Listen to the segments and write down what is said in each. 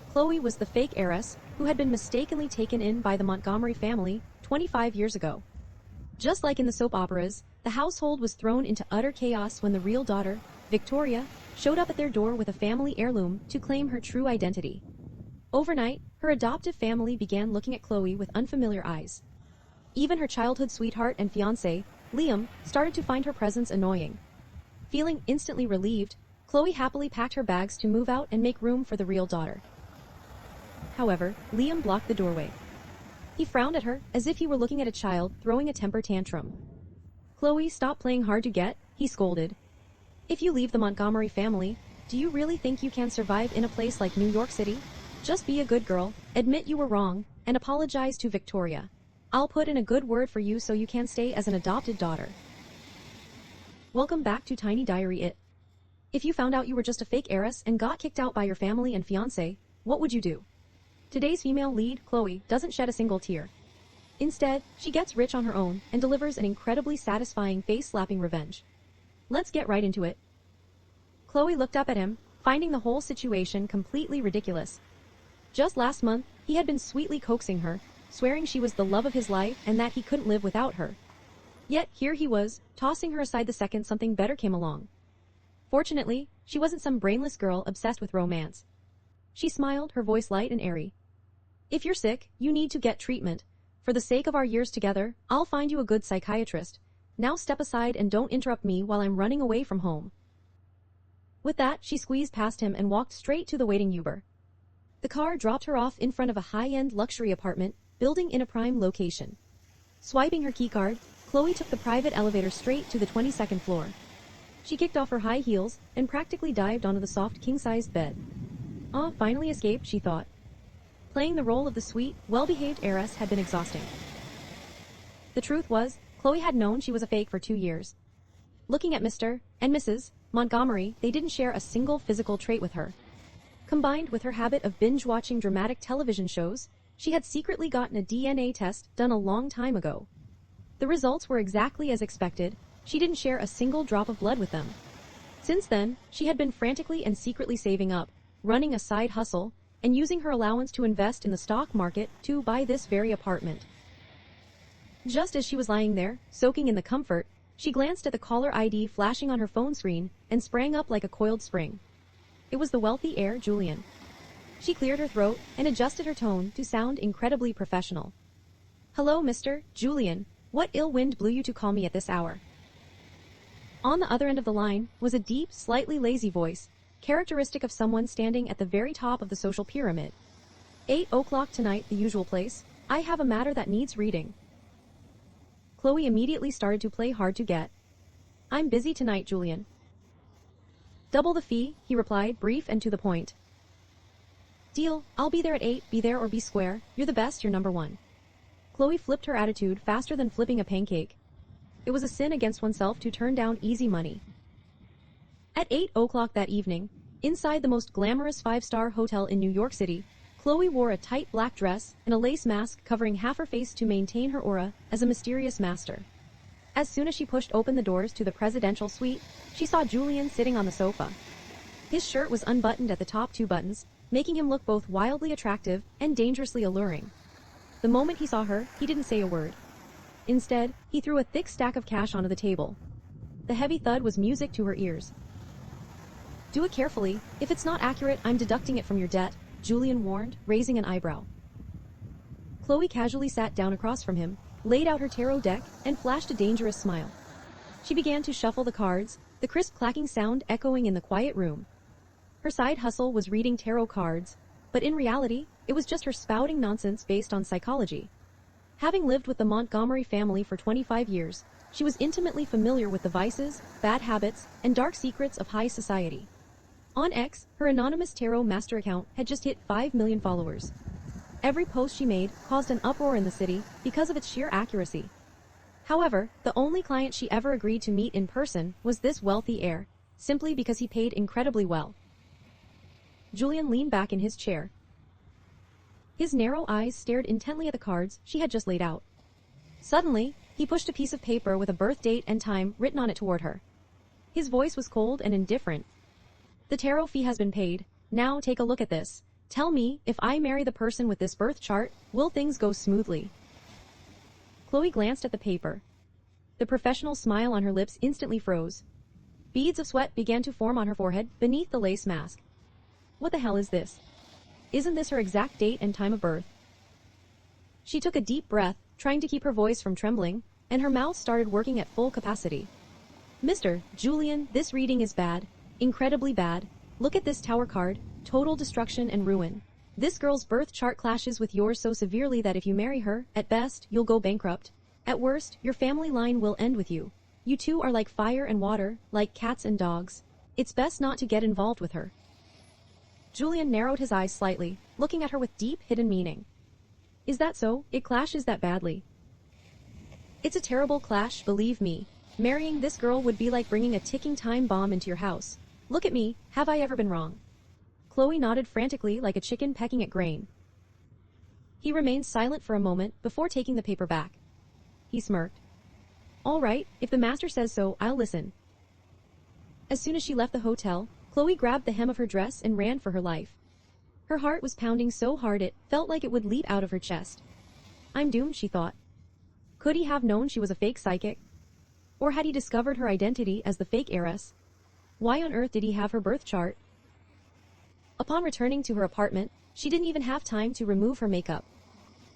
Chloe was the fake heiress who had been mistakenly taken in by the Montgomery family 25 years ago. Just like in the soap operas, the household was thrown into utter chaos when the real daughter, Victoria, showed up at their door with a family heirloom to claim her true identity. Overnight, her adoptive family began looking at Chloe with unfamiliar eyes. Even her childhood sweetheart and fiancé, Liam, started to find her presence annoying. Feeling instantly relieved, Chloe happily packed her bags to move out and make room for the real daughter. However, Liam blocked the doorway. He frowned at her as if he were looking at a child throwing a temper tantrum. "Chloe, stop playing hard to get," he scolded. "If you leave the Montgomery family, do you really think you can survive in a place like New York City? Just be a good girl, admit you were wrong, and apologize to Victoria. I'll put in a good word for you so you can stay as an adopted daughter." Welcome back to Tiny Diary It. If you found out you were just a fake heiress and got kicked out by your family and fiancé, what would you do? Today's female lead, Chloe, doesn't shed a single tear. Instead, she gets rich on her own and delivers an incredibly satisfying face-slapping revenge. Let's get right into it. Chloe looked up at him, finding the whole situation completely ridiculous. Just last month, he had been sweetly coaxing her, swearing she was the love of his life and that he couldn't live without her. Yet here he was, tossing her aside the second something better came along. Fortunately, she wasn't some brainless girl obsessed with romance. She smiled, her voice light and airy. "If you're sick, you need to get treatment. For the sake of our years together, I'll find you a good psychiatrist. Now step aside and don't interrupt me while I'm running away from home." With that, she squeezed past him and walked straight to the waiting Uber. The car dropped her off in front of a high-end luxury apartment building in a prime location. Swiping her keycard, Chloe took the private elevator straight to the 22nd floor. She kicked off her high heels and practically dived onto the soft king-sized bed. "Ah, finally escaped," she thought. Playing the role of the sweet, well-behaved heiress had been exhausting. The truth was, Chloe had known she was a fake for 2 years. Looking at Mr. and Mrs. Montgomery, they didn't share a single physical trait with her. Combined with her habit of binge-watching dramatic television shows, she had secretly gotten a DNA test done a long time ago. The results were exactly as expected. She didn't share a single drop of blood with them. Since then, she had been frantically and secretly saving up, running a side hustle, and using her allowance to invest in the stock market to buy this very apartment. Just as she was lying there, soaking in the comfort, she glanced at the caller ID flashing on her phone screen and sprang up like a coiled spring. It was the wealthy heir, Julian. She cleared her throat and adjusted her tone to sound incredibly professional. "Hello, Mr. Julian. What ill wind blew you to call me at this hour?" On the other end of the line was a deep, slightly lazy voice, characteristic of someone standing at the very top of the social pyramid. 8 o'clock tonight, the usual place. I have a matter that needs reading." Chloe immediately started to play hard to get. "I'm busy tonight, Julian." "Double the fee," he replied, brief and to the point. "Deal, I'll be there at 8, be there or be square, you're the best, you're number one." Chloe flipped her attitude faster than flipping a pancake. It was a sin against oneself to turn down easy money. At 8 o'clock that evening, inside the most glamorous 5-star hotel in New York City, Chloe wore a tight black dress and a lace mask covering half her face to maintain her aura as a mysterious master. As soon as she pushed open the doors to the presidential suite, she saw Julian sitting on the sofa. His shirt was unbuttoned at the top 2 buttons, making him look both wildly attractive and dangerously alluring. The moment he saw her, he didn't say a word. Instead, he threw a thick stack of cash onto the table. The heavy thud was music to her ears. "Do it carefully. If it's not accurate, I'm deducting it from your debt," Julian warned, raising an eyebrow. Chloe casually sat down across from him, laid out her tarot deck, and flashed a dangerous smile. She began to shuffle the cards, the crisp clacking sound echoing in the quiet room. Her side hustle was reading tarot cards, but in reality, it was just her spouting nonsense based on psychology. Having lived with the Montgomery family for 25 years, she was intimately familiar with the vices, bad habits, and dark secrets of high society. On X, her anonymous tarot master account had just hit 5 million followers. Every post she made caused an uproar in the city because of its sheer accuracy. However, the only client she ever agreed to meet in person was this wealthy heir, simply because he paid incredibly well. Julian leaned back in his chair. His narrow eyes stared intently at the cards she had just laid out. Suddenly, he pushed a piece of paper with a birth date and time written on it toward her. His voice was cold and indifferent. "The tarot fee has been paid. Now take a look at this." Tell me, if I marry the person with this birth chart, will things go smoothly? Chloe glanced at the paper. The professional smile on her lips instantly froze. Beads of sweat began to form on her forehead beneath the lace mask. What the hell is this? Isn't this her exact date and time of birth? She took a deep breath, trying to keep her voice from trembling, and her mouth started working at full capacity. Mr. Julian, this reading is bad. Incredibly bad. Look at this tower card. Total destruction and ruin. This girl's birth chart clashes with yours so severely that if you marry her, at best, you'll go bankrupt. At worst, your family line will end with you. You two are like fire and water, like cats and dogs. It's best not to get involved with her. Julian narrowed his eyes slightly, looking at her with deep hidden meaning. Is that so? It clashes that badly. It's a terrible clash, believe me. Marrying this girl would be like bringing a ticking time bomb into your house. Look at me, have I ever been wrong? Chloe nodded frantically like a chicken pecking at grain. He remained silent for a moment before taking the paper back. He smirked. All right, if the master says so, I'll listen. As soon as she left the hotel, Chloe grabbed the hem of her dress and ran for her life. Her heart was pounding so hard it felt like it would leap out of her chest. I'm doomed, she thought. Could he have known she was a fake psychic? Or had he discovered her identity as the fake heiress? Why on earth did he have her birth chart? Upon returning to her apartment, she didn't even have time to remove her makeup.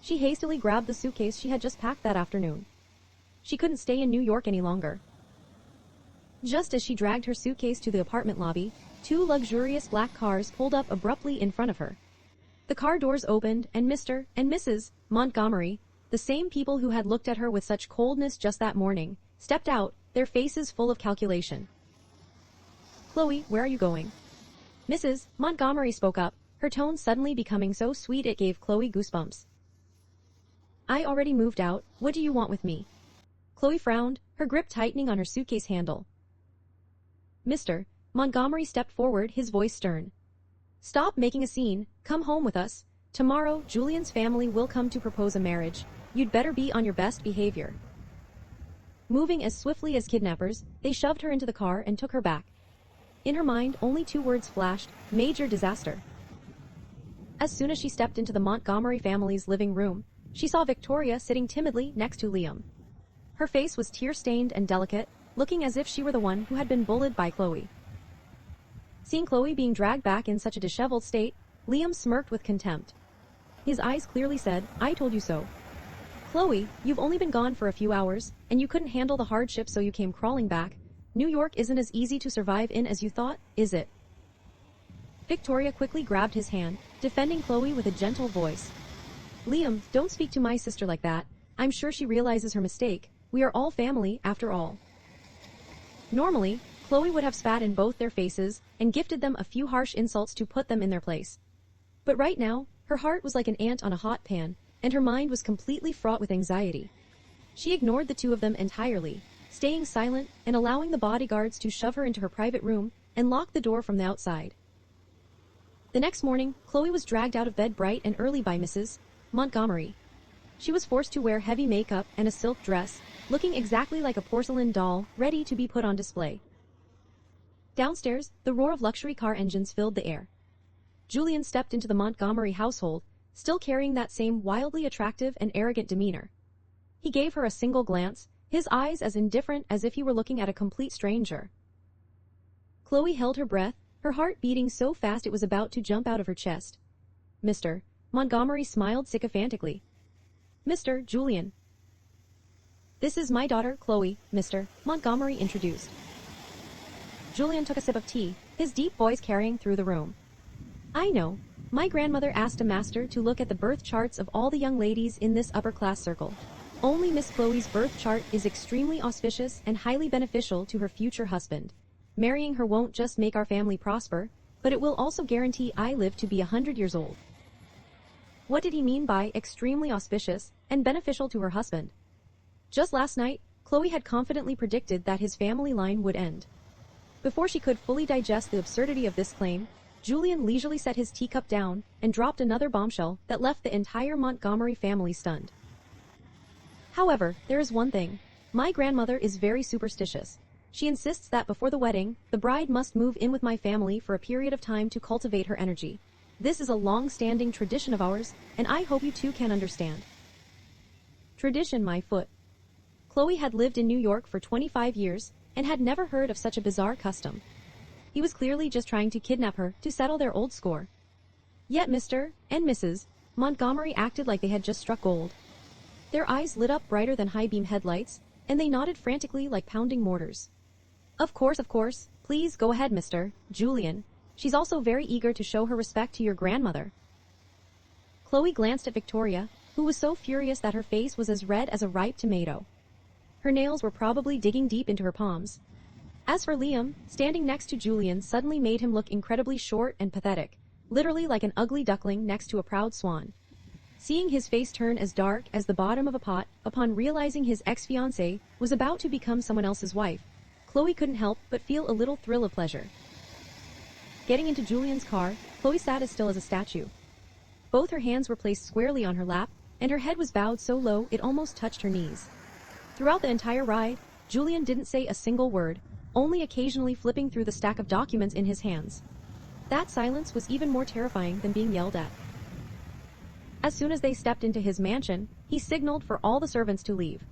She hastily grabbed the suitcase she had just packed that afternoon. She couldn't stay in New York any longer. Just as she dragged her suitcase to the apartment lobby, two luxurious black cars pulled up abruptly in front of her. The car doors opened and Mr. and Mrs. Montgomery, the same people who had looked at her with such coldness just that morning, stepped out, their faces full of calculation. Chloe, where are you going? Mrs. Montgomery spoke up, her tone suddenly becoming so sweet it gave Chloe goosebumps. I already moved out, what do you want with me? Chloe frowned, her grip tightening on her suitcase handle. Mr. Montgomery stepped forward, his voice stern. Stop making a scene, come home with us. Tomorrow, Julian's family will come to propose a marriage. You'd better be on your best behavior. Moving as swiftly as kidnappers, they shoved her into the car and took her back. In her mind, only two words flashed, major disaster. As soon as she stepped into the Montgomery family's living room, she saw Victoria sitting timidly next to Liam. Her face was tear-stained and delicate, looking as if she were the one who had been bullied by Chloe. Seeing Chloe being dragged back in such a disheveled state, Liam smirked with contempt. His eyes clearly said, I told you so. Chloe, you've only been gone for a few hours, and you couldn't handle the hardship so you came crawling back. New York isn't as easy to survive in as you thought, is it? Victoria quickly grabbed his hand, defending Chloe with a gentle voice. Liam, don't speak to my sister like that. I'm sure she realizes her mistake. We are all family, after all. Normally, Chloe would have spat in both their faces and gifted them a few harsh insults to put them in their place. But right now, her heart was like an ant on a hot pan, and her mind was completely fraught with anxiety. She ignored the two of them entirely, staying silent and allowing the bodyguards to shove her into her private room and lock the door from the outside. The next morning, Chloe was dragged out of bed bright and early by Mrs. Montgomery. She was forced to wear heavy makeup and a silk dress, looking exactly like a porcelain doll, ready to be put on display. Downstairs, the roar of luxury car engines filled the air. Julian stepped into the Montgomery household, still carrying that same wildly attractive and arrogant demeanor. He gave her a single glance, his eyes as indifferent as if he were looking at a complete stranger. Chloe held her breath, her heart beating so fast it was about to jump out of her chest. Mr. Montgomery smiled sycophantically. Mr. Julian. This is my daughter, Chloe, Mr. Montgomery introduced. Julian took a sip of tea, his deep voice carrying through the room. I know. My grandmother asked a master to look at the birth charts of all the young ladies in this upper-class circle. Only Miss Chloe's birth chart is extremely auspicious and highly beneficial to her future husband. Marrying her won't just make our family prosper, but it will also guarantee I live to be 100 years old. What did he mean by extremely auspicious and beneficial to her husband? Just last night, Chloe had confidently predicted that his family line would end. Before she could fully digest the absurdity of this claim, Julian leisurely set his teacup down and dropped another bombshell that left the entire Montgomery family stunned. However, there is one thing. My grandmother is very superstitious. She insists that before the wedding, the bride must move in with my family for a period of time to cultivate her energy. This is a long-standing tradition of ours, and I hope you two can understand. Tradition, my foot. Chloe had lived in New York for 25 years and had never heard of such a bizarre custom. He was clearly just trying to kidnap her to settle their old score. Yet Mr. and Mrs. Montgomery acted like they had just struck gold. Their eyes lit up brighter than high-beam headlights, and they nodded frantically like pounding mortars. Of course, please go ahead, Mr. Julian. She's also very eager to show her respect to your grandmother. Chloe glanced at Victoria, who was so furious that her face was as red as a ripe tomato. Her nails were probably digging deep into her palms. As for Liam, standing next to Julian suddenly made him look incredibly short and pathetic, literally like an ugly duckling next to a proud swan. Seeing his face turn as dark as the bottom of a pot upon realizing his ex-fiancée was about to become someone else's wife, Chloe couldn't help but feel a little thrill of pleasure. Getting into Julian's car, Chloe sat as still as a statue. Both her hands were placed squarely on her lap, and her head was bowed so low it almost touched her knees. Throughout the entire ride, Julian didn't say a single word, only occasionally flipping through the stack of documents in his hands. That silence was even more terrifying than being yelled at. As soon as they stepped into his mansion, he signaled for all the servants to leave.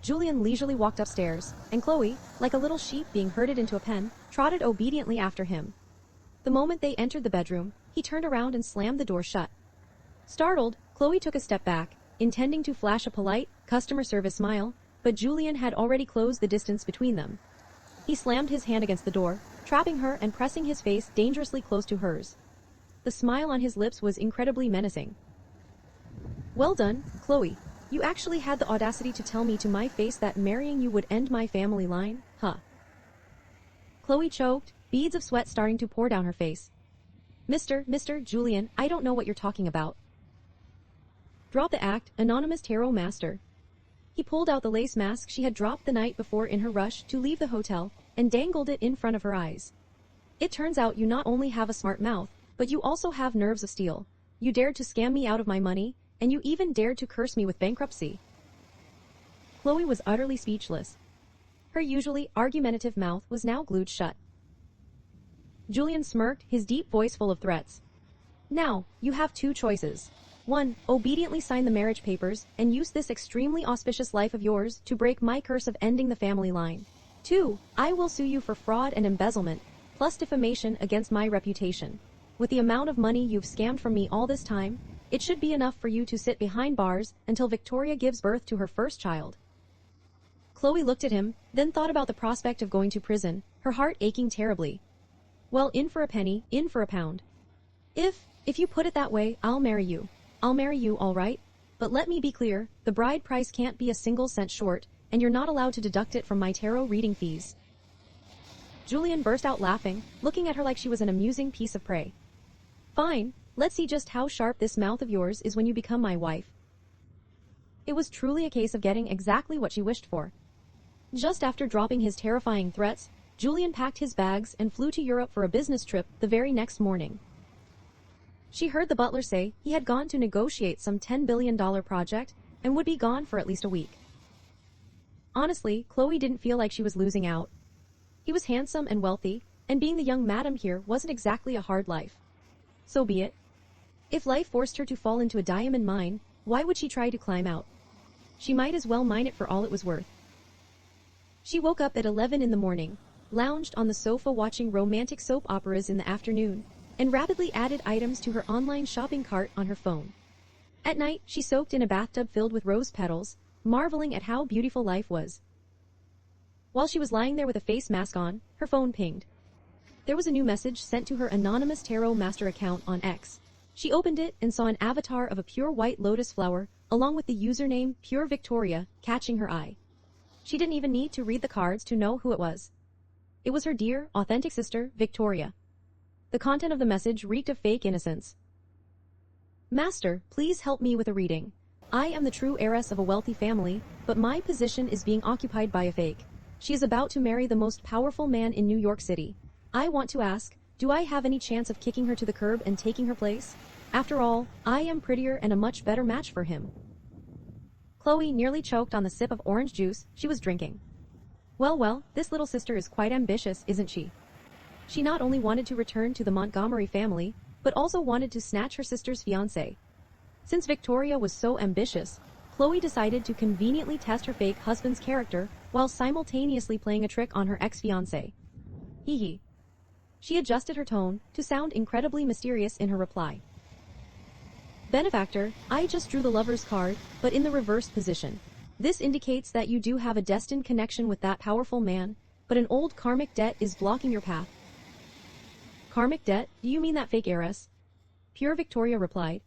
Julian leisurely walked upstairs, and Chloe, like a little sheep being herded into a pen, trotted obediently after him. The moment they entered the bedroom, he turned around and slammed the door shut. Startled, Chloe took a step back, intending to flash a polite, customer service smile, but Julian had already closed the distance between them. He slammed his hand against the door, trapping her and pressing his face dangerously close to hers. The smile on his lips was incredibly menacing. Well done, Chloe. You actually had the audacity to tell me to my face that marrying you would end my family line, huh? Chloe choked, beads of sweat starting to pour down her face. Mr. Julian, I don't know what you're talking about. Drop the act, anonymous tarot master. He pulled out the lace mask she had dropped the night before in her rush to leave the hotel and dangled it in front of her eyes. It turns out you not only have a smart mouth, but you also have nerves of steel. You dared to scam me out of my money, and you even dared to curse me with bankruptcy. Chloe was utterly speechless. Her usually argumentative mouth was now glued shut. Julian smirked, his deep voice full of threats. Now, you have two choices. 1. Obediently sign the marriage papers and use this extremely auspicious life of yours to break my curse of ending the family line. 2. I will sue you for fraud and embezzlement, plus defamation against my reputation. With the amount of money you've scammed from me all this time, it should be enough for you to sit behind bars until Victoria gives birth to her first child. Chloe looked at him, then thought about the prospect of going to prison, her heart aching terribly. Well, in for a penny, in for a pound. If you put it that way, I'll marry you. I'll marry you, all right? But let me be clear, the bride price can't be a single cent short, and you're not allowed to deduct it from my tarot reading fees. Julian burst out laughing, looking at her like she was an amusing piece of prey. Fine, let's see just how sharp this mouth of yours is when you become my wife. It was truly a case of getting exactly what she wished for. Just after dropping his terrifying threats, Julian packed his bags and flew to Europe for a business trip the very next morning. She heard the butler say he had gone to negotiate some $10 billion project and would be gone for at least a week. Honestly, Chloe didn't feel like she was losing out. He was handsome and wealthy, and being the young madam here wasn't exactly a hard life. So be it. If life forced her to fall into a diamond mine, why would she try to climb out? She might as well mine it for all it was worth. She woke up at 11 in the morning, lounged on the sofa watching romantic soap operas in the afternoon, and rapidly added items to her online shopping cart on her phone. At night, she soaked in a bathtub filled with rose petals, marveling at how beautiful life was. While she was lying there with a face mask on, her phone pinged. There was a new message sent to her anonymous tarot master account on X. She opened it and saw an avatar of a pure white lotus flower, along with the username Pure Victoria, catching her eye. She didn't even need to read the cards to know who it was. It was her dear, authentic sister, Victoria. The content of the message reeked of fake innocence. Master, please help me with a reading. I am the true heiress of a wealthy family, but my position is being occupied by a fake. She is about to marry the most powerful man in New York City. I want to ask, do I have any chance of kicking her to the curb and taking her place? After all, I am prettier and a much better match for him. Chloe nearly choked on the sip of orange juice she was drinking. Well, this little sister is quite ambitious, isn't she? She not only wanted to return to the Montgomery family, but also wanted to snatch her sister's fiancé. Since Victoria was so ambitious, Chloe decided to conveniently test her fake husband's character while simultaneously playing a trick on her ex-fiancé. Hee hee. She adjusted her tone to sound incredibly mysterious in her reply. Benefactor, I just drew the lover's card, but in the reversed position. This indicates that you do have a destined connection with that powerful man, but an old karmic debt is blocking your path. Karmic debt? Do you mean that fake heiress? Pure Victoria replied.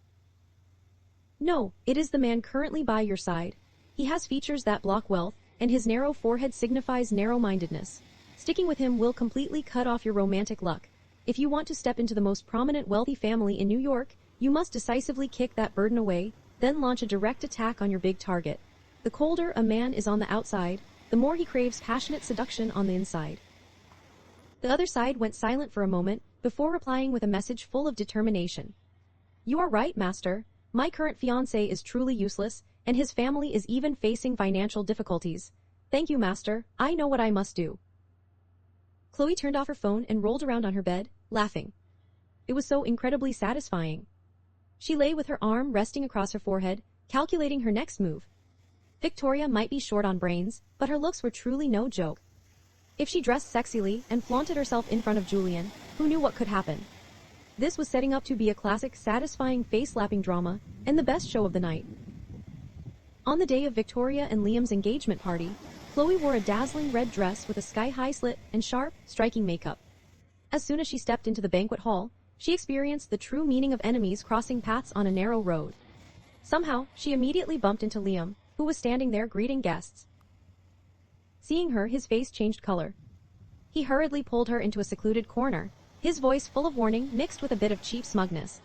No, it is the man currently by your side. He has features that block wealth, and his narrow forehead signifies narrow-mindedness. Sticking with him will completely cut off your romantic luck. If you want to step into the most prominent wealthy family in New York, you must decisively kick that burden away, then launch a direct attack on your big target. The colder a man is on the outside, the more he craves passionate seduction on the inside. The other side went silent for a moment, before replying with a message full of determination. You are right, master. My current fiancé is truly useless, and his family is even facing financial difficulties. Thank you, master. I know what I must do. Chloe turned off her phone and rolled around on her bed, laughing. It was so incredibly satisfying. She lay with her arm resting across her forehead, calculating her next move. Victoria might be short on brains, but her looks were truly no joke. If she dressed sexily and flaunted herself in front of Julian, who knew what could happen? This was setting up to be a classic satisfying face-slapping drama, and the best show of the night. On the day of Victoria and Liam's engagement party, Chloe wore a dazzling red dress with a sky-high slit and sharp, striking makeup. As soon as she stepped into the banquet hall, she experienced the true meaning of enemies crossing paths on a narrow road. Somehow, she immediately bumped into Liam, who was standing there greeting guests. Seeing her, his face changed color. He hurriedly pulled her into a secluded corner, his voice full of warning mixed with a bit of cheap smugness.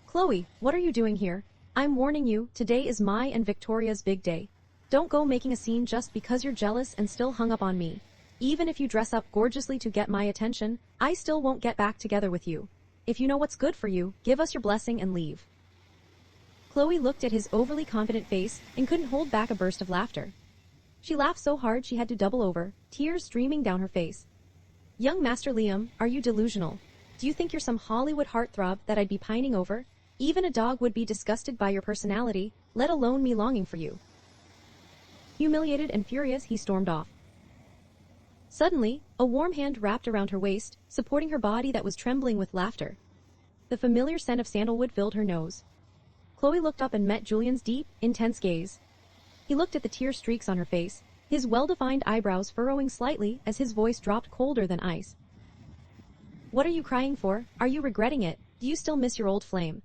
Chloe, what are you doing here? I'm warning you, today is my and Victoria's big day. Don't go making a scene just because you're jealous and still hung up on me. Even if you dress up gorgeously to get my attention, I still won't get back together with you. If you know what's good for you, give us your blessing and leave. Chloe looked at his overly confident face and couldn't hold back a burst of laughter. She laughed so hard she had to double over, tears streaming down her face. Young Master Liam, are you delusional? Do you think you're some Hollywood heartthrob that I'd be pining over? Even a dog would be disgusted by your personality, let alone me longing for you. Humiliated and furious, he stormed off. Suddenly, a warm hand wrapped around her waist, supporting her body that was trembling with laughter. The familiar scent of sandalwood filled her nose. Chloe looked up and met Julian's deep, intense gaze. He looked at the tear streaks on her face, his well-defined eyebrows furrowing slightly as his voice dropped colder than ice. What are you crying for? Are you regretting it? Do you still miss your old flame?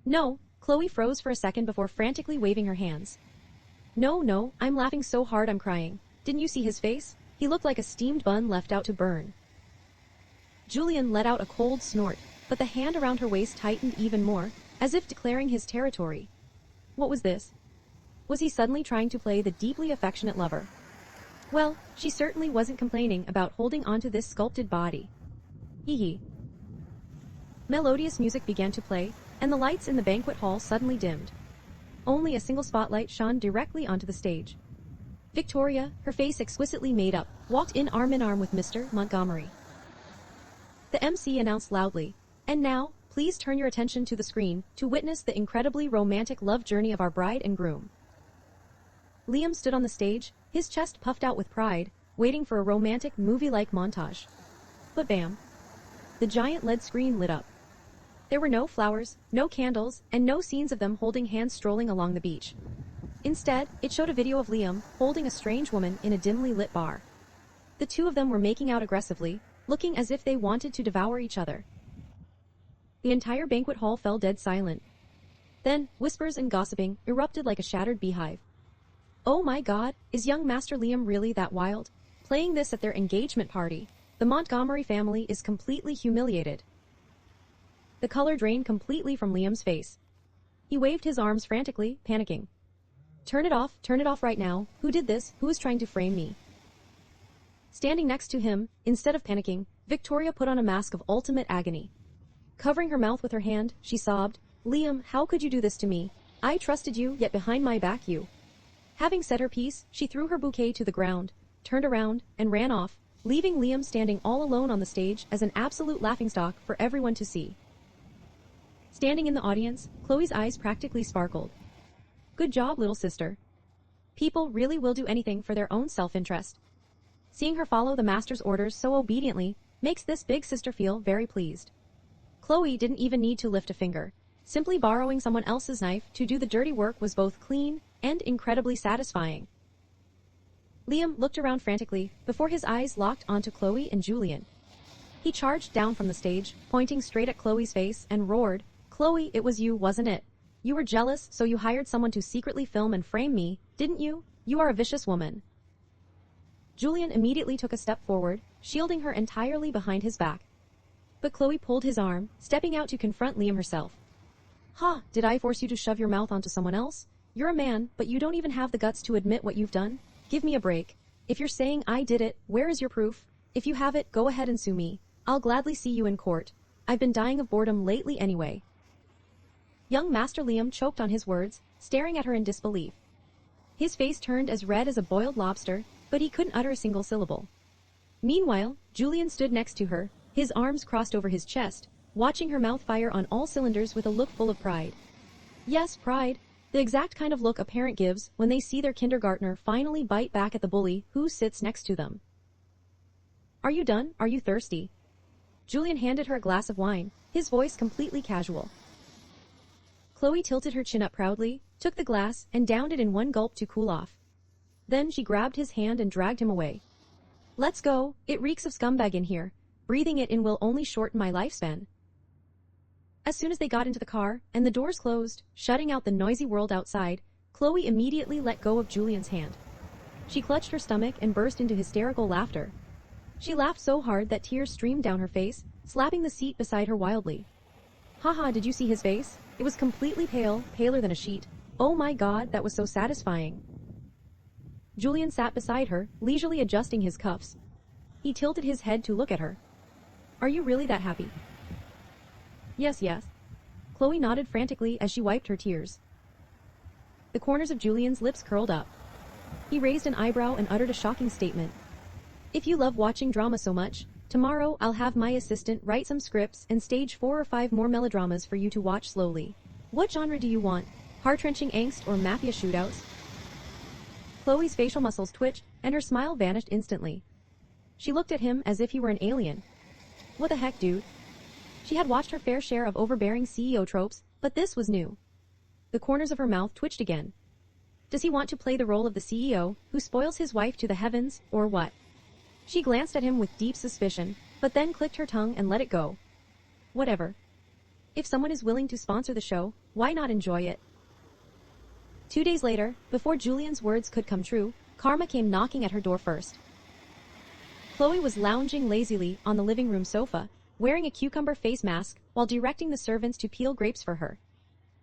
No, Chloe froze for a second before frantically waving her hands. No, I'm laughing so hard I'm crying. Didn't you see his face? He looked like a steamed bun left out to burn. Julian let out a cold snort, but the hand around her waist tightened even more, as if declaring his territory. What was this? Was he suddenly trying to play the deeply affectionate lover? Well, she certainly wasn't complaining about holding onto this sculpted body. Hee hee. Melodious music began to play, and the lights in the banquet hall suddenly dimmed. Only a single spotlight shone directly onto the stage. Victoria, her face exquisitely made up, walked in arm with Mr. Montgomery. The MC announced loudly, and now, please turn your attention to the screen to witness the incredibly romantic love journey of our bride and groom. Liam stood on the stage, his chest puffed out with pride, waiting for a romantic movie-like montage. But bam! The giant LED screen lit up. There were no flowers, no candles, and no scenes of them holding hands strolling along the beach. Instead, it showed a video of Liam holding a strange woman in a dimly lit bar. The two of them were making out aggressively, looking as if they wanted to devour each other. The entire banquet hall fell dead silent. Then, whispers and gossiping erupted like a shattered beehive. Oh my God, is young Master Liam really that wild? Playing this at their engagement party, the Montgomery family is completely humiliated. The color drained completely from Liam's face. He waved his arms frantically, panicking. Turn it off right now. Who did this? Who is trying to frame me? Standing next to him, instead of panicking, Victoria put on a mask of ultimate agony. Covering her mouth with her hand, she sobbed, Liam, how could you do this to me? I trusted you, yet behind my back you. Having said her piece, she threw her bouquet to the ground, turned around, and ran off, leaving Liam standing all alone on the stage as an absolute laughingstock for everyone to see. Standing in the audience, Chloe's eyes practically sparkled. Good job, little sister. People really will do anything for their own self-interest. Seeing her follow the master's orders so obediently makes this big sister feel very pleased. Chloe didn't even need to lift a finger. Simply borrowing someone else's knife to do the dirty work was both clean and incredibly satisfying. Liam looked around frantically before his eyes locked onto Chloe and Julian. He charged down from the stage, pointing straight at Chloe's face, and roared, "Chloe, it was you, wasn't it? You were jealous, so you hired someone to secretly film and frame me, didn't you? You are a vicious woman." Julian immediately took a step forward, shielding her entirely behind his back. But Chloe pulled his arm, stepping out to confront Liam herself. "Ha, did I force you to shove your mouth onto someone else? You're a man, but you don't even have the guts to admit what you've done? Give me a break. If you're saying I did it, where is your proof? If you have it, go ahead and sue me. I'll gladly see you in court. I've been dying of boredom lately anyway." Young Master Liam choked on his words, staring at her in disbelief. His face turned as red as a boiled lobster, but he couldn't utter a single syllable. Meanwhile, Julian stood next to her, his arms crossed over his chest, watching her mouth fire on all cylinders with a look full of pride. Yes, pride. The exact kind of look a parent gives when they see their kindergartner finally bite back at the bully who sits next to them. "Are you done? Are you thirsty?" Julian handed her a glass of wine, his voice completely casual. Chloe tilted her chin up proudly, took the glass, and downed it in one gulp to cool off. Then she grabbed his hand and dragged him away. "Let's go, it reeks of scumbag in here. Breathing it in will only shorten my lifespan." As soon as they got into the car, and the doors closed, shutting out the noisy world outside, Chloe immediately let go of Julian's hand. She clutched her stomach and burst into hysterical laughter. She laughed so hard that tears streamed down her face, slapping the seat beside her wildly. "Haha, did you see his face? It was completely pale, paler than a sheet. Oh my god, that was so satisfying." Julian sat beside her, leisurely adjusting his cuffs. He tilted his head to look at her. "Are you really that happy?" Yes. Chloe nodded frantically as she wiped her tears. The corners of Julian's lips curled up. He raised an eyebrow and uttered a shocking statement. "If you love watching drama so much, tomorrow I'll have my assistant write some scripts and stage 4 or 5 more melodramas for you to watch slowly. What genre do you want? Heart-wrenching angst or mafia shootouts?" Chloe's facial muscles twitched, and her smile vanished instantly. She looked at him as if he were an alien. What the heck, dude? She had watched her fair share of overbearing CEO tropes, but this was new. The corners of her mouth twitched again. Does he want to play the role of the CEO who spoils his wife to the heavens, or what? She glanced at him with deep suspicion, but then clicked her tongue and let it go. Whatever. If someone is willing to sponsor the show, why not enjoy it? 2 days later, before Julian's words could come true, Karma came knocking at her door first. Chloe was lounging lazily on the living room sofa, wearing a cucumber face mask while directing the servants to peel grapes for her.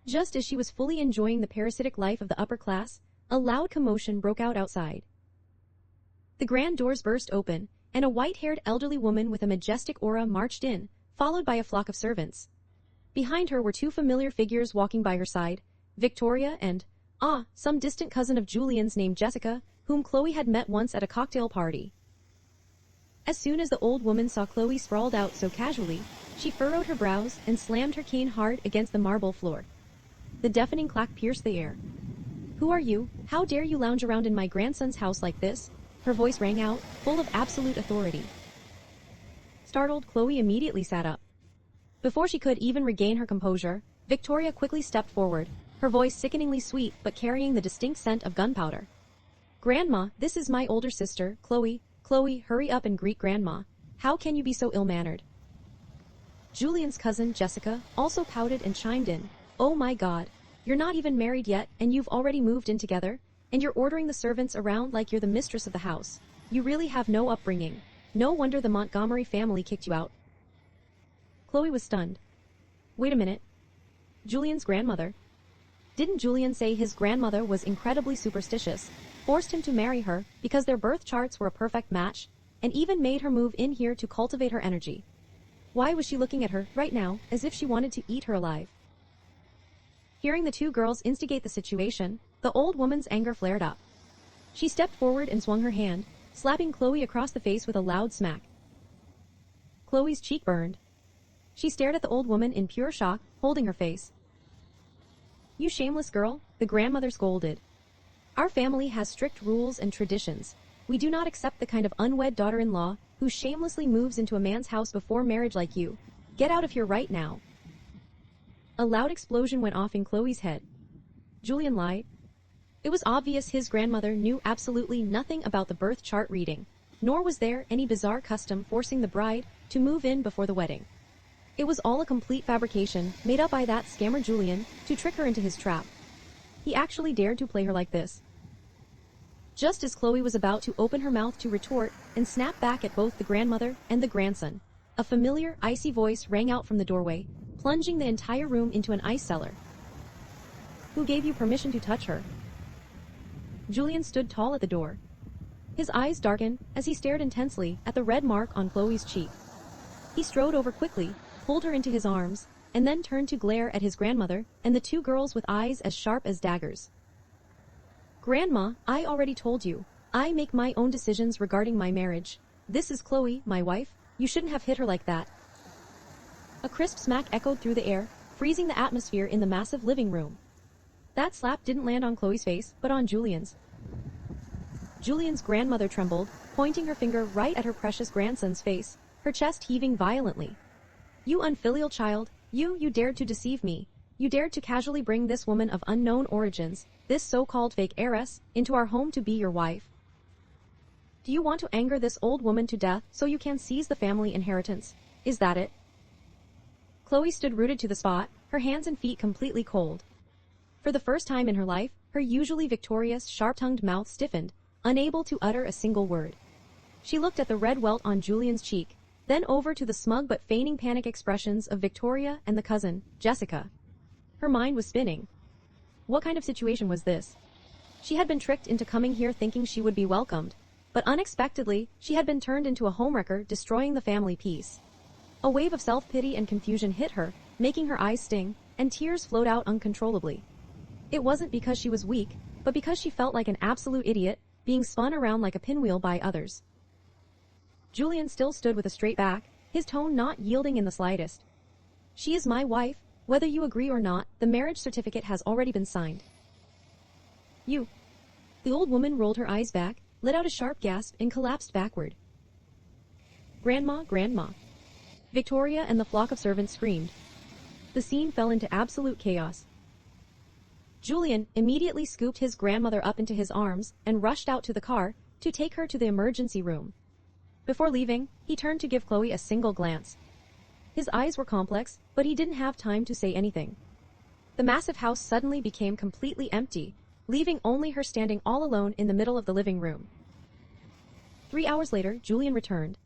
Just as she was fully enjoying the parasitic life of the upper class, a loud commotion broke out outside. The grand doors burst open, and a white-haired elderly woman with a majestic aura marched in, followed by a flock of servants. Behind her were 2 familiar figures walking by her side, Victoria and, some distant cousin of Julian's named Jessica, whom Chloe had met once at a cocktail party. As soon as the old woman saw Chloe sprawled out so casually, she furrowed her brows and slammed her cane hard against the marble floor. The deafening clack pierced the air. "Who are you? How dare you lounge around in my grandson's house like this?" Her voice rang out, full of absolute authority. Startled, Chloe immediately sat up. Before she could even regain her composure, Victoria quickly stepped forward, her voice sickeningly sweet but carrying the distinct scent of gunpowder. "Grandma, this is my older sister, Chloe. Chloe, hurry up and greet Grandma. How can you be so ill-mannered?" Julian's cousin, Jessica, also pouted and chimed in. "Oh my god. You're not even married yet, and you've already moved in together? And you're ordering the servants around like you're the mistress of the house. You really have no upbringing. No wonder the Montgomery family kicked you out." Chloe was stunned. Wait a minute. Julian's grandmother? Didn't Julian say his grandmother was incredibly superstitious, forced him to marry her because their birth charts were a perfect match, and even made her move in here to cultivate her energy? Why was she looking at her, right now, as if she wanted to eat her alive? Hearing the 2 girls instigate the situation, the old woman's anger flared up. She stepped forward and swung her hand, slapping Chloe across the face with a loud smack. Chloe's cheek burned. She stared at the old woman in pure shock, holding her face. "You shameless girl," the grandmother scolded. "Our family has strict rules and traditions. We do not accept the kind of unwed daughter-in-law who shamelessly moves into a man's house before marriage like you. Get out of here right now." A loud explosion went off in Chloe's head. Julian lied. It was obvious his grandmother knew absolutely nothing about the birth chart reading, nor was there any bizarre custom forcing the bride to move in before the wedding. It was all a complete fabrication made up by that scammer Julian to trick her into his trap. He actually dared to play her like this. Just as Chloe was about to open her mouth to retort and snap back at both the grandmother and the grandson, a familiar, icy voice rang out from the doorway, plunging the entire room into an ice cellar. "Who gave you permission to touch her?" Julian stood tall at the door. His eyes darkened as he stared intensely at the red mark on Chloe's cheek. He strode over quickly, pulled her into his arms, and then turned to glare at his grandmother and the two girls with eyes as sharp as daggers. "Grandma, I already told you. I make my own decisions regarding my marriage. This is Chloe, my wife. You shouldn't have hit her like that." A crisp smack echoed through the air, freezing the atmosphere in the massive living room. That slap didn't land on Chloe's face, but on Julian's. Julian's grandmother trembled, pointing her finger right at her precious grandson's face, her chest heaving violently. "You unfilial child, you dared to deceive me. You dared to casually bring this woman of unknown origins, this so-called fake heiress, into our home to be your wife. Do you want to anger this old woman to death so you can seize the family inheritance? Is that it?" Chloe stood rooted to the spot, her hands and feet completely cold. For the first time in her life, her usually victorious, sharp-tongued mouth stiffened, unable to utter a single word. She looked at the red welt on Julian's cheek, then over to the smug but feigning panic expressions of Victoria and the cousin, Jessica. Her mind was spinning. What kind of situation was this? She had been tricked into coming here thinking she would be welcomed, but unexpectedly, she had been turned into a homewrecker, destroying the family peace. A wave of self-pity and confusion hit her, making her eyes sting, and tears flowed out uncontrollably. It wasn't because she was weak, but because she felt like an absolute idiot, being spun around like a pinwheel by others. Julian still stood with a straight back, his tone not yielding in the slightest. "She is my wife. Whether you agree or not, the marriage certificate has already been signed." "You." The old woman rolled her eyes back, let out a sharp gasp, and collapsed backward. "Grandma, Grandma." Victoria and the flock of servants screamed. The scene fell into absolute chaos. Julian immediately scooped his grandmother up into his arms and rushed out to the car to take her to the emergency room. Before leaving, he turned to give Chloe a single glance. His eyes were complex, but he didn't have time to say anything. The massive house suddenly became completely empty, leaving only her standing all alone in the middle of the living room. 3 hours later, Julian returned.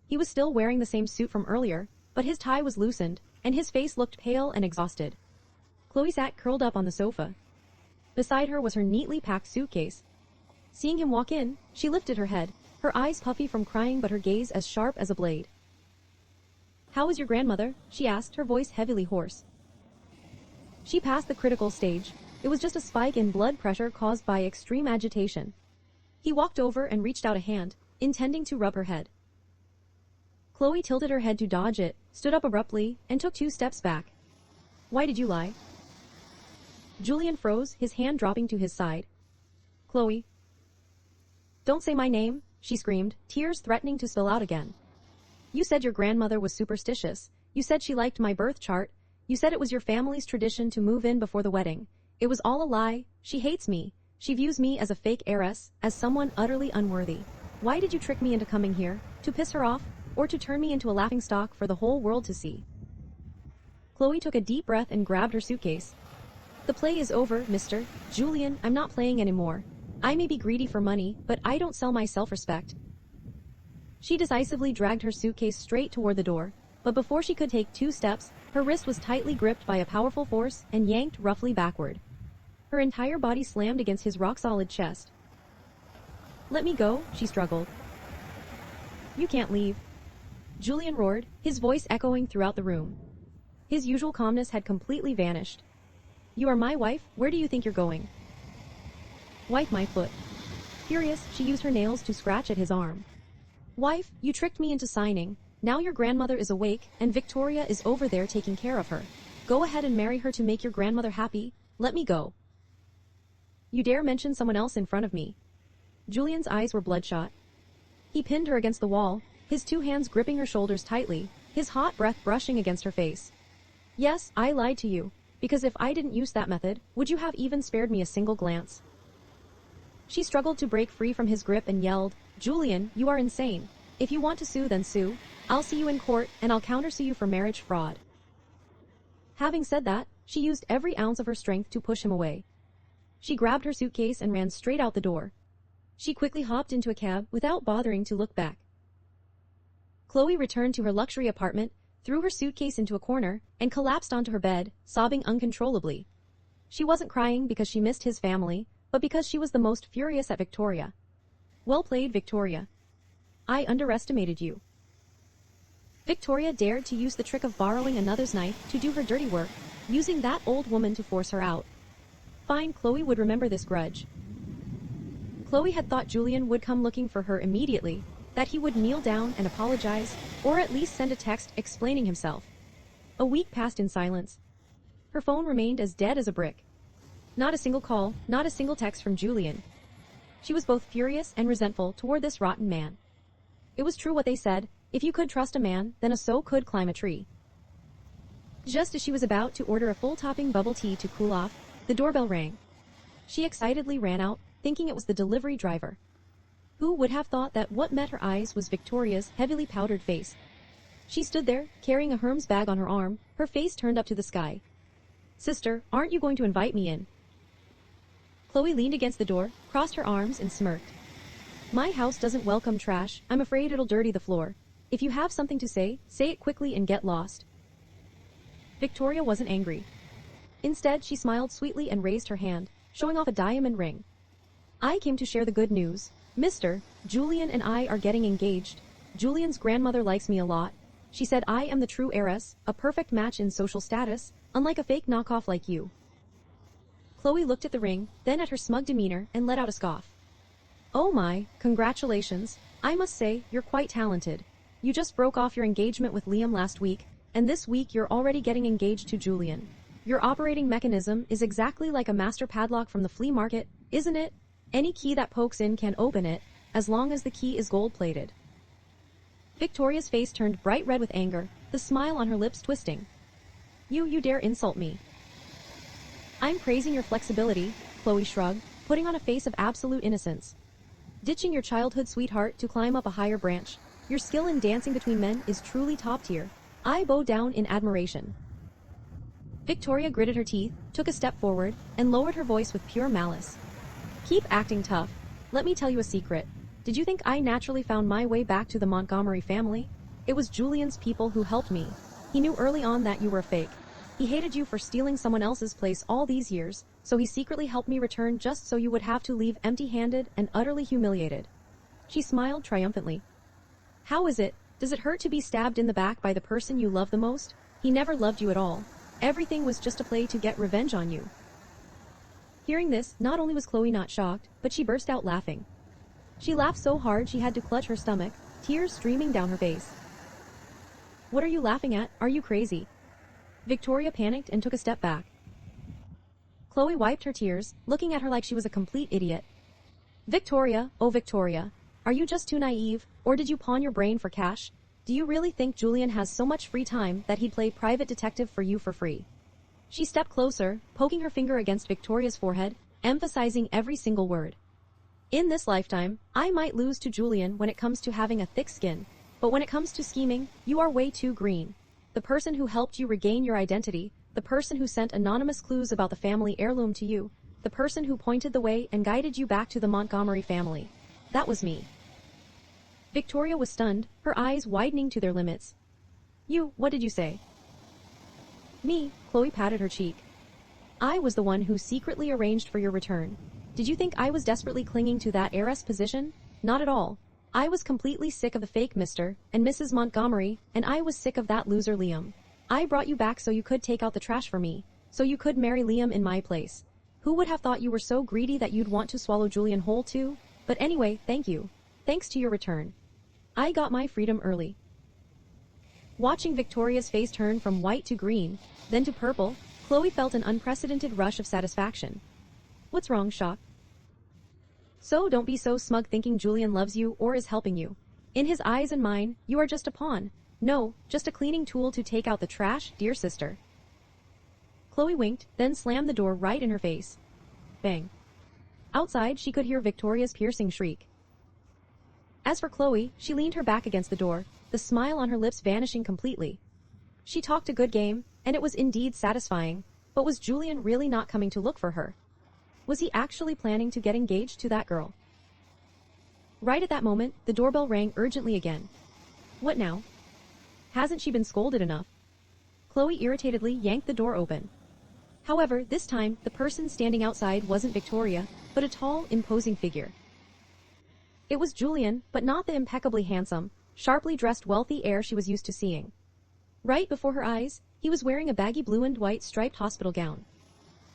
He was still wearing the same suit from earlier, but his tie was loosened, and his face looked pale and exhausted. Chloe sat curled up on the sofa. Beside her was her neatly packed suitcase. Seeing him walk in, she lifted her head, her eyes puffy from crying but her gaze as sharp as a blade. "How is your grandmother?" she asked, her voice heavily hoarse. She passed the critical stage. It was just a spike in blood pressure caused by extreme agitation. He walked over and reached out a hand, intending to rub her head. Chloe tilted her head to dodge it, stood up abruptly, and took 2 steps back. "Why did you lie?" Julian froze, his hand dropping to his side. "Chloe." "Don't say my name," she screamed, tears threatening to spill out again. "You said your grandmother was superstitious. You said she liked my birth chart. You said it was your family's tradition to move in before the wedding. It was all a lie. She hates me. She views me as a fake heiress, as someone utterly unworthy. Why did you trick me into coming here? To piss her off? Or to turn me into a laughingstock for the whole world to see?" Chloe took a deep breath and grabbed her suitcase. "The play is over, Mr. Julian. I'm not playing anymore. I may be greedy for money, but I don't sell my self-respect." She decisively dragged her suitcase straight toward the door, but before she could take 2 steps, her wrist was tightly gripped by a powerful force and yanked roughly backward. Her entire body slammed against his rock-solid chest. "Let me go," she struggled. "You can't leave." Julian roared, his voice echoing throughout the room. His usual calmness had completely vanished. "You are my wife. Where do you think you're going?" "Wipe my foot." Furious, she used her nails to scratch at his arm. Wife, you tricked me into signing. Now your grandmother is awake, and Victoria is over there taking care of her. Go ahead and marry her to make your grandmother happy. Let me go. You dare mention someone else in front of me. Julian's eyes were bloodshot. He pinned her against the wall, his two hands gripping her shoulders tightly, his hot breath brushing against her face. Yes, I lied to you, because if I didn't use that method, would you have even spared me a single glance? She struggled to break free from his grip and yelled, Julian, you are insane. If you want to sue, then sue. I'll see you in court, and I'll countersue you for marriage fraud. Having said that, she used every ounce of her strength to push him away. She grabbed her suitcase and ran straight out the door. She quickly hopped into a cab without bothering to look back. Chloe returned to her luxury apartment, threw her suitcase into a corner, and collapsed onto her bed, sobbing uncontrollably. She wasn't crying because she missed his family, but because she was the most furious at Victoria. Well played, Victoria. I underestimated you. Victoria dared to use the trick of borrowing another's knife to do her dirty work, using that old woman to force her out. Fine, Chloe would remember this grudge. Chloe had thought Julian would come looking for her immediately, that he would kneel down and apologize, or at least send a text explaining himself. A week passed in silence. Her phone remained as dead as a brick. Not a single call, not a single text from Julian. She was both furious and resentful toward this rotten man. It was true what they said, if you could trust a man, then a so could climb a tree. Just as she was about to order a full-topping bubble tea to cool off, the doorbell rang. She excitedly ran out, thinking it was the delivery driver. Who would have thought that what met her eyes was Victoria's heavily powdered face? She stood there, carrying a Hermes bag on her arm, her face turned up to the sky. Sister, aren't you going to invite me in? Chloe leaned against the door, crossed her arms, and smirked. My house doesn't welcome trash, I'm afraid it'll dirty the floor. If you have something to say it quickly and get lost. Victoria wasn't angry. Instead, she smiled sweetly and raised her hand, showing off a diamond ring. I came to share the good news. Mister, Julian and I are getting engaged. Julian's grandmother likes me a lot. She said I am the true heiress, a perfect match in social status, unlike a fake knockoff like you. Chloe looked at the ring, then at her smug demeanor, and let out a scoff. Oh my, congratulations. I must say, you're quite talented. You just broke off your engagement with Liam last week, and this week you're already getting engaged to Julian. Your operating mechanism is exactly like a master padlock from the flea market, isn't it? Any key that pokes in can open it, as long as the key is gold-plated. Victoria's face turned bright red with anger, the smile on her lips twisting. You dare insult me. I'm praising your flexibility, Chloe shrugged, putting on a face of absolute innocence. Ditching your childhood sweetheart to climb up a higher branch, your skill in dancing between men is truly top tier. I bow down in admiration. Victoria gritted her teeth, took a step forward, and lowered her voice with pure malice. Keep acting tough. Let me tell you a secret. Did you think I naturally found my way back to the Montgomery family? It was Julian's people who helped me. He knew early on that you were a fake. He hated you for stealing someone else's place all these years, so he secretly helped me return just so you would have to leave empty-handed and utterly humiliated. She smiled triumphantly. How is it? Does it hurt to be stabbed in the back by the person you love the most? He never loved you at all. Everything was just a play to get revenge on you. Hearing this, not only was Chloe not shocked, but she burst out laughing. She laughed so hard she had to clutch her stomach, tears streaming down her face. What are you laughing at? Are you crazy? Victoria panicked and took a step back. Chloe wiped her tears, looking at her like she was a complete idiot. Victoria, oh Victoria, are you just too naive, or did you pawn your brain for cash? Do you really think Julian has so much free time that he'd play private detective for you for free? She stepped closer, poking her finger against Victoria's forehead, emphasizing every single word. In this lifetime, I might lose to Julian when it comes to having a thick skin, but when it comes to scheming, you are way too green. The person who helped you regain your identity, the person who sent anonymous clues about the family heirloom to you, the person who pointed the way and guided you back to the Montgomery family. That was me. Victoria was stunned, her eyes widening to their limits. You, what did you say? Me, Chloe patted her cheek. I was the one who secretly arranged for your return. Did you think I was desperately clinging to that heiress position? Not at all. I was completely sick of the fake Mr. and Mrs. Montgomery, and I was sick of that loser Liam. I brought you back so you could take out the trash for me, so you could marry Liam in my place. Who would have thought you were so greedy that you'd want to swallow Julian whole too? But anyway, thank you. Thanks to your return. I got my freedom early. Watching Victoria's face turn from white to green, then to purple, Chloe felt an unprecedented rush of satisfaction. What's wrong, Shock? So don't be so smug thinking Julian loves you or is helping you. In his eyes and mine, you are just a pawn. No, just a cleaning tool to take out the trash, dear sister. Chloe winked, then slammed the door right in her face. Bang. Outside, she could hear Victoria's piercing shriek. As for Chloe, she leaned her back against the door, the smile on her lips vanishing completely. She talked a good game, and it was indeed satisfying, but was Julian really not coming to look for her? Was he actually planning to get engaged to that girl? Right at that moment, the doorbell rang urgently again. What now? Hasn't she been scolded enough? Chloe irritatedly yanked the door open. However, this time, the person standing outside wasn't Victoria, but a tall, imposing figure. It was Julian, but not the impeccably handsome, sharply dressed wealthy heir she was used to seeing. Right before her eyes, he was wearing a baggy blue and white striped hospital gown.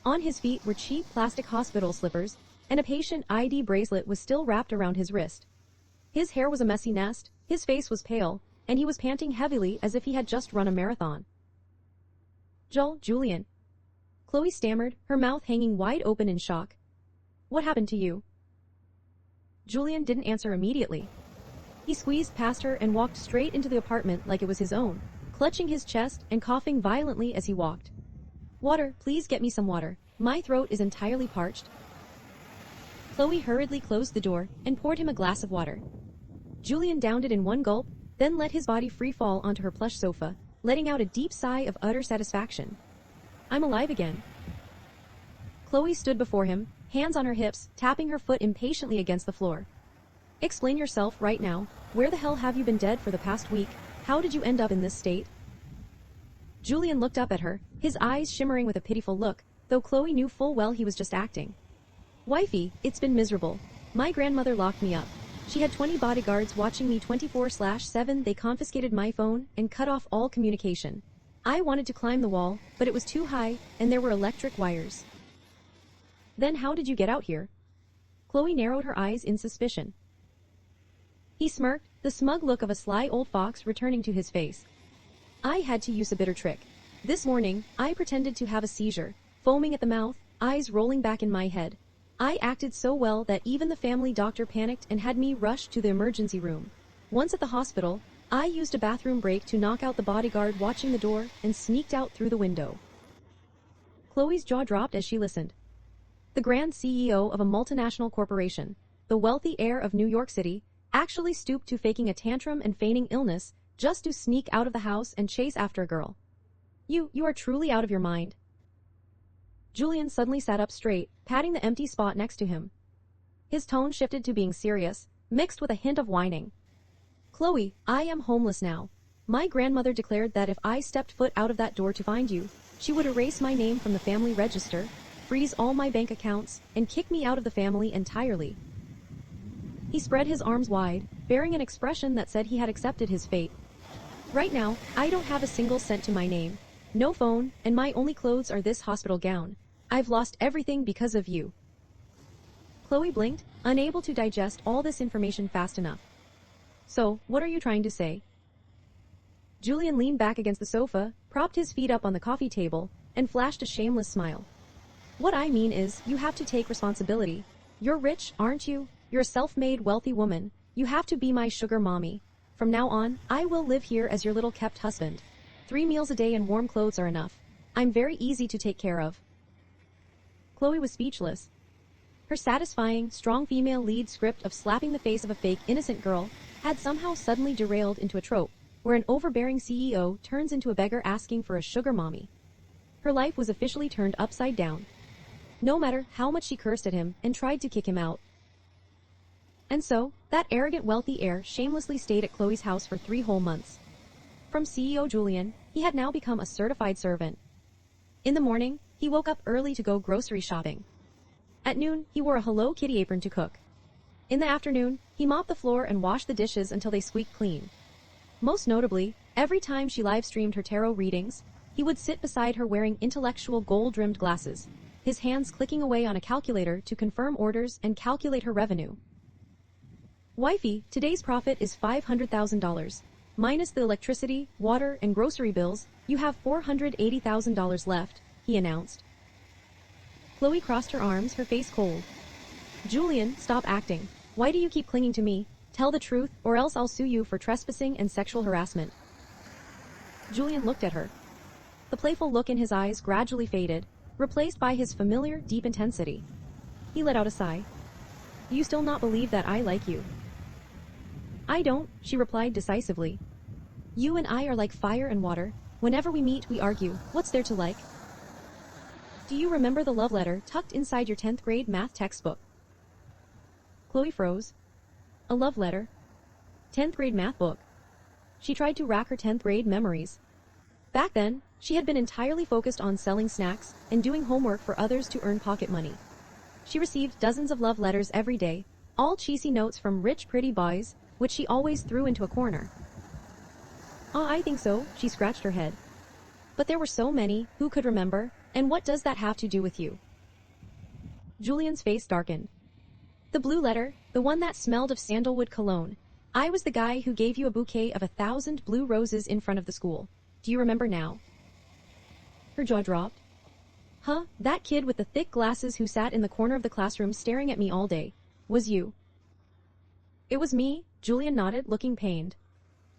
On his feet were cheap plastic hospital slippers, and a patient ID bracelet was still wrapped around his wrist. His hair was a messy nest, his face was pale, and he was panting heavily as if he had just run a marathon. Julian. Chloe stammered, her mouth hanging wide open in shock. What happened to you? Julian didn't answer immediately. He squeezed past her and walked straight into the apartment like it was his own, clutching his chest and coughing violently as he walked. Water, please get me some water. My throat is entirely parched. Chloe hurriedly closed the door and poured him a glass of water. Julian downed it in one gulp, then let his body free fall onto her plush sofa, letting out a deep sigh of utter satisfaction. I'm alive again. Chloe stood before him, hands on her hips, tapping her foot impatiently against the floor. Explain yourself right now. Where the hell have you been dead for the past week? How did you end up in this state? Julian looked up at her, his eyes shimmering with a pitiful look, though Chloe knew full well he was just acting. Wifey, it's been miserable. My grandmother locked me up. She had 20 bodyguards watching me 24/7. They confiscated my phone and cut off all communication. I wanted to climb the wall, but it was too high, and there were electric wires. Then how did you get out here? Chloe narrowed her eyes in suspicion. He smirked, the smug look of a sly old fox returning to his face. I had to use a bitter trick. This morning, I pretended to have a seizure, foaming at the mouth, eyes rolling back in my head. I acted so well that even the family doctor panicked and had me rushed to the emergency room. Once at the hospital, I used a bathroom break to knock out the bodyguard watching the door and sneaked out through the window. Chloe's jaw dropped as she listened. The grand CEO of a multinational corporation, the wealthy heir of New York City, actually stooped to faking a tantrum and feigning illness just to sneak out of the house and chase after a girl. You are truly out of your mind. Julian suddenly sat up straight, patting the empty spot next to him. His tone shifted to being serious, mixed with a hint of whining. Chloe, I am homeless now. My grandmother declared that if I stepped foot out of that door to find you, she would erase my name from the family register, freeze all my bank accounts, and kick me out of the family entirely. He spread his arms wide, bearing an expression that said he had accepted his fate. Right now, I don't have a single cent to my name, no phone, and my only clothes are this hospital gown. I've lost everything because of you. Chloe blinked, unable to digest all this information fast enough. So, what are you trying to say? Julian leaned back against the sofa, propped his feet up on the coffee table, and flashed a shameless smile. What I mean is, you have to take responsibility. You're rich, aren't you? You're a self-made wealthy woman. You have to be my sugar mommy. From now on, I will live here as your little kept husband. 3 meals a day and warm clothes are enough. I'm very easy to take care of. Chloe was speechless. Her satisfying, strong female lead script of slapping the face of a fake innocent girl had somehow suddenly derailed into a trope, where an overbearing CEO turns into a beggar asking for a sugar mommy. Her life was officially turned upside down. No matter how much she cursed at him and tried to kick him out. And so, that arrogant wealthy heir shamelessly stayed at Chloe's house for 3 whole months. From CEO Julian, he had now become a certified servant. In the morning, he woke up early to go grocery shopping. At noon, he wore a Hello Kitty apron to cook. In the afternoon, he mopped the floor and washed the dishes until they squeaked clean. Most notably, every time she live-streamed her tarot readings, he would sit beside her wearing intellectual gold-rimmed glasses, his hands clicking away on a calculator to confirm orders and calculate her revenue. Wifey, today's profit is $500,000. Minus the electricity, water, and grocery bills, you have $480,000 left, he announced. Chloe crossed her arms, her face cold. Julian, stop acting. Why do you keep clinging to me? Tell the truth, or else I'll sue you for trespassing and sexual harassment. Julian looked at her. The playful look in his eyes gradually faded, replaced by his familiar, deep intensity. He let out a sigh. You still not believe that I like you? I don't, she replied decisively. You and I are like fire and water. Whenever we meet, we argue. What's there to like? Do you remember the love letter tucked inside your 10th grade math textbook? Chloe froze. A love letter? 10th grade math book. She tried to rack her 10th grade memories. Back then, she had been entirely focused on selling snacks and doing homework for others to earn pocket money. She received dozens of love letters every day, all cheesy notes from rich pretty boys, which she always threw into a corner. I think so, she scratched her head. But there were so many, who could remember, and what does that have to do with you? Julian's face darkened. The blue letter, the one that smelled of sandalwood cologne. I was the guy who gave you a bouquet of 1,000 blue roses in front of the school. Do you remember now? Her jaw dropped. Huh, that kid with the thick glasses who sat in the corner of the classroom staring at me all day. Was you? It was me, Julian nodded, looking pained.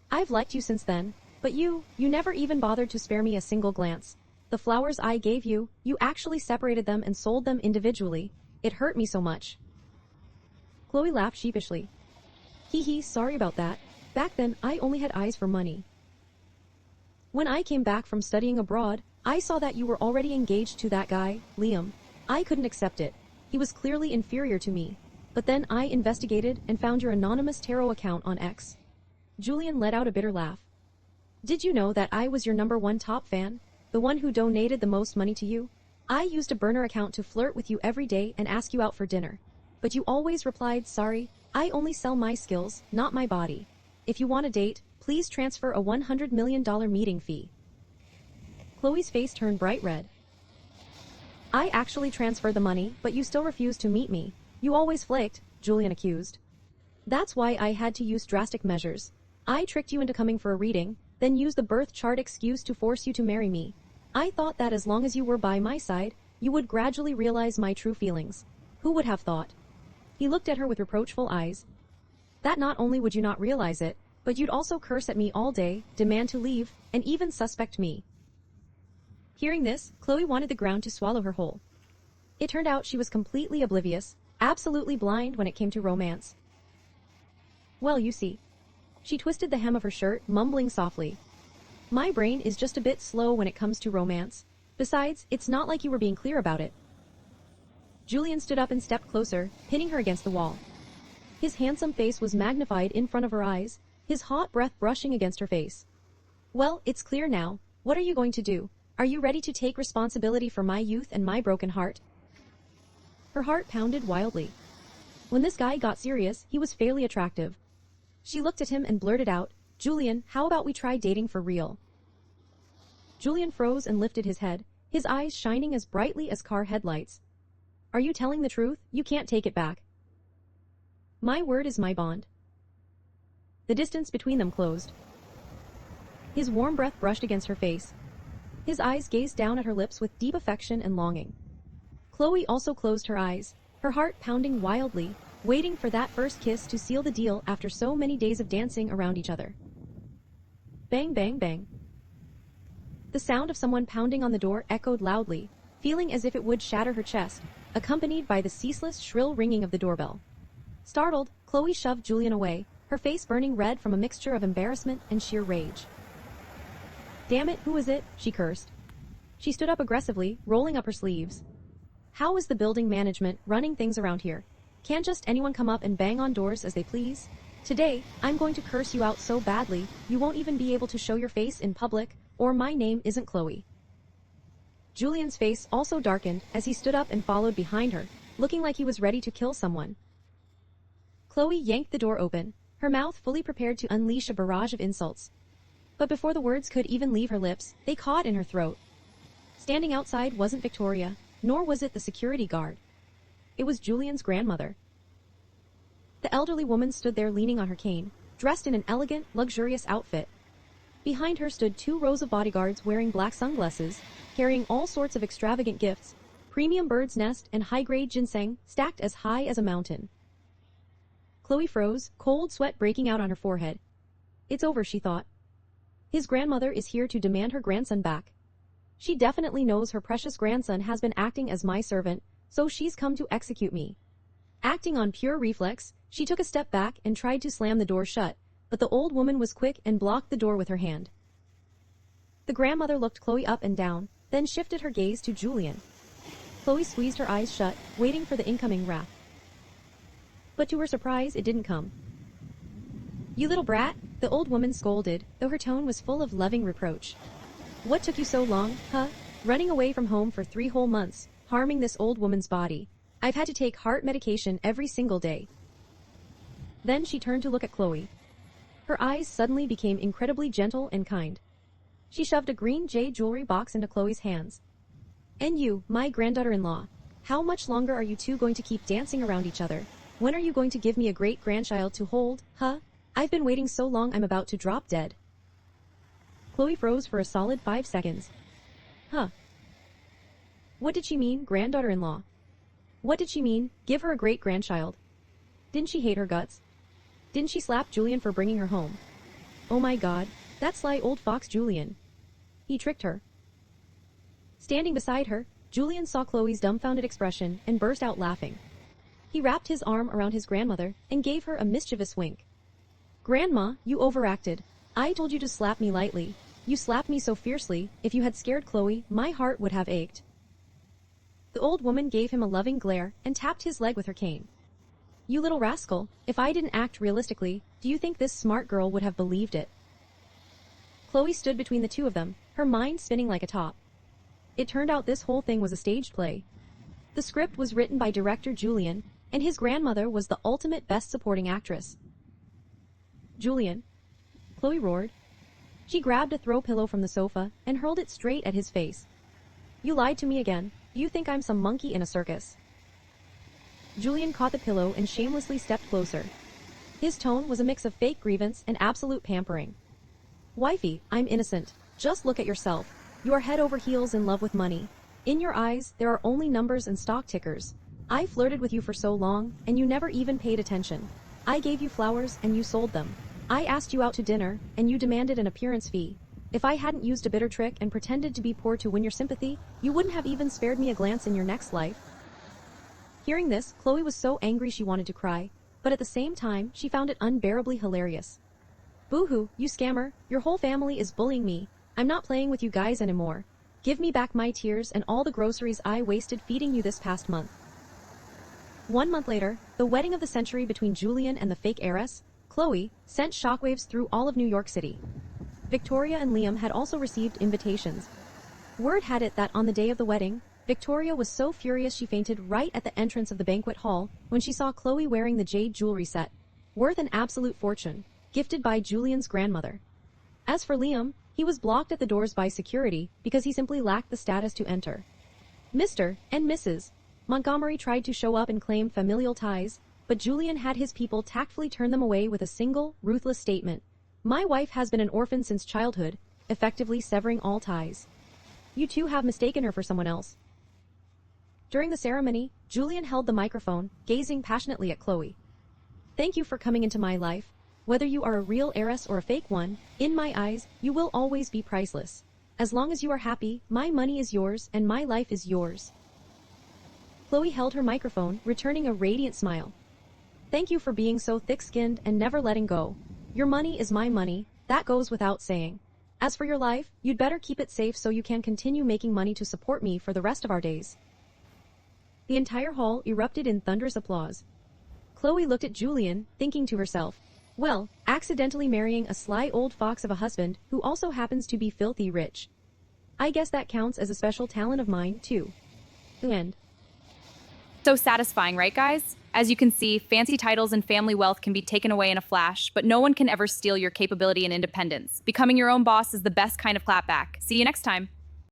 I've liked you since then, but you never even bothered to spare me a single glance. The flowers I gave you, you actually separated them and sold them individually. It hurt me so much. Chloe laughed sheepishly. Hee, sorry about that. Back then, I only had eyes for money. When I came back from studying abroad, I saw that you were already engaged to that guy, Liam. I couldn't accept it. He was clearly inferior to me. But then I investigated and found your anonymous tarot account on X. Julian let out a bitter laugh. Did you know that I was your #1 top fan? The one who donated the most money to you? I used a burner account to flirt with you every day and ask you out for dinner. But you always replied, sorry, I only sell my skills, not my body. If you want a date, please transfer a $100 million meeting fee. Chloe's face turned bright red. I actually transferred the money, but you still refused to meet me. You always flaked, Julian accused. That's why I had to use drastic measures. I tricked you into coming for a reading, then used the birth chart excuse to force you to marry me. I thought that as long as you were by my side, you would gradually realize my true feelings. Who would have thought? He looked at her with reproachful eyes. That not only would you not realize it, but you'd also curse at me all day, demand to leave, and even suspect me. Hearing this, Chloe wanted the ground to swallow her whole. It turned out she was completely oblivious, absolutely blind when it came to romance. Well, you see. She twisted the hem of her shirt, mumbling softly. My brain is just a bit slow when it comes to romance. Besides, it's not like you were being clear about it. Julian stood up and stepped closer, pinning her against the wall. His handsome face was magnified in front of her eyes, his hot breath brushing against her face. Well, it's clear now. What are you going to do? Are you ready to take responsibility for my youth and my broken heart? Her heart pounded wildly. When this guy got serious, he was fairly attractive. She looked at him and blurted out, Julian, how about we try dating for real? Julian froze and lifted his head, his eyes shining as brightly as car headlights. Are you telling the truth? You can't take it back. My word is my bond. The distance between them closed. His warm breath brushed against her face. His eyes gazed down at her lips with deep affection and longing. Chloe also closed her eyes, her heart pounding wildly, waiting for that first kiss to seal the deal after so many days of dancing around each other. Bang, bang, bang. The sound of someone pounding on the door echoed loudly, feeling as if it would shatter her chest, accompanied by the ceaseless shrill ringing of the doorbell. Startled, Chloe shoved Julian away, her face burning red from a mixture of embarrassment and sheer rage. Damn it, who is it? She cursed. She stood up aggressively, rolling up her sleeves. How is the building management running things around here? Can't just anyone come up and bang on doors as they please? Today, I'm going to curse you out so badly, you won't even be able to show your face in public, or my name isn't Chloe. Julian's face also darkened as he stood up and followed behind her, looking like he was ready to kill someone. Chloe yanked the door open, her mouth fully prepared to unleash a barrage of insults. But before the words could even leave her lips, they caught in her throat. Standing outside wasn't Victoria, nor was it the security guard. It was Julian's grandmother. The elderly woman stood there leaning on her cane, dressed in an elegant, luxurious outfit. Behind her stood 2 rows of bodyguards wearing black sunglasses, carrying all sorts of extravagant gifts, premium bird's nest and high-grade ginseng stacked as high as a mountain. Chloe froze, cold sweat breaking out on her forehead. It's over, she thought. His grandmother is here to demand her grandson back. She definitely knows her precious grandson has been acting as my servant, so she's come to execute me. Acting on pure reflex, she took a step back and tried to slam the door shut, but the old woman was quick and blocked the door with her hand. The grandmother looked Chloe up and down, then shifted her gaze to Julian. Chloe squeezed her eyes shut, waiting for the incoming wrath. But to her surprise, it didn't come. You little brat, the old woman scolded, though her tone was full of loving reproach. What took you so long, huh? Running away from home for 3 whole months, harming this old woman's body. I've had to take heart medication every single day. Then she turned to look at Chloe. Her eyes suddenly became incredibly gentle and kind. She shoved a green jade jewelry box into Chloe's hands. And you, my granddaughter-in-law, how much longer are you two going to keep dancing around each other? When are you going to give me a great-grandchild to hold, huh? I've been waiting so long I'm about to drop dead. Chloe froze for a solid 5 seconds. Huh. What did she mean, granddaughter-in-law? What did she mean, give her a great-grandchild? Didn't she hate her guts? Didn't she slap Julian for bringing her home? Oh my god, that sly old fox Julian. He tricked her. Standing beside her, Julian saw Chloe's dumbfounded expression and burst out laughing. He wrapped his arm around his grandmother and gave her a mischievous wink. Grandma, you overacted. I told you to slap me lightly. You slapped me so fiercely, if you had scared Chloe, my heart would have ached. The old woman gave him a loving glare and tapped his leg with her cane. You little rascal, if I didn't act realistically, do you think this smart girl would have believed it? Chloe stood between the two of them, her mind spinning like a top. It turned out this whole thing was a staged play. The script was written by director Julian, and his grandmother was the ultimate best supporting actress. Julian, Chloe roared. She grabbed a throw pillow from the sofa and hurled it straight at his face. You lied to me again. You think I'm some monkey in a circus. Julian caught the pillow and shamelessly stepped closer. His tone was a mix of fake grievance and absolute pampering. Wifey, I'm innocent. Just look at yourself. You are head over heels in love with money. In your eyes, there are only numbers and stock tickers. I flirted with you for so long, and you never even paid attention. I gave you flowers and you sold them. I asked you out to dinner, and you demanded an appearance fee. If I hadn't used a bitter trick and pretended to be poor to win your sympathy, you wouldn't have even spared me a glance in your next life. Hearing this, Chloe was so angry she wanted to cry, but at the same time, she found it unbearably hilarious. Boo-hoo, you scammer, your whole family is bullying me. I'm not playing with you guys anymore. Give me back my tears and all the groceries I wasted feeding you this past month. 1 month later, the wedding of the century between Julian and the fake heiress, Chloe, sent shockwaves through all of New York City. Victoria and Liam had also received invitations. Word had it that on the day of the wedding, Victoria was so furious she fainted right at the entrance of the banquet hall when she saw Chloe wearing the jade jewelry set, worth an absolute fortune, gifted by Julian's grandmother. As for Liam, he was blocked at the doors by security because he simply lacked the status to enter. Mr. and Mrs. Montgomery tried to show up and claim familial ties, but Julian had his people tactfully turn them away with a single, ruthless statement. My wife has been an orphan since childhood, effectively severing all ties. You two have mistaken her for someone else. During the ceremony, Julian held the microphone, gazing passionately at Chloe. Thank you for coming into my life. Whether you are a real heiress or a fake one, in my eyes, you will always be priceless. As long as you are happy, my money is yours and my life is yours. Chloe held her microphone, returning a radiant smile. Thank you for being so thick-skinned and never letting go. Your money is my money, that goes without saying. As for your life, you'd better keep it safe so you can continue making money to support me for the rest of our days. The entire hall erupted in thunderous applause. Chloe looked at Julian, thinking to herself, well, accidentally marrying a sly old fox of a husband who also happens to be filthy rich. I guess that counts as a special talent of mine, too. The end. So satisfying, right, guys? As you can see, fancy titles and family wealth can be taken away in a flash, but no one can ever steal your capability and independence. Becoming your own boss is the best kind of clapback. See you next time.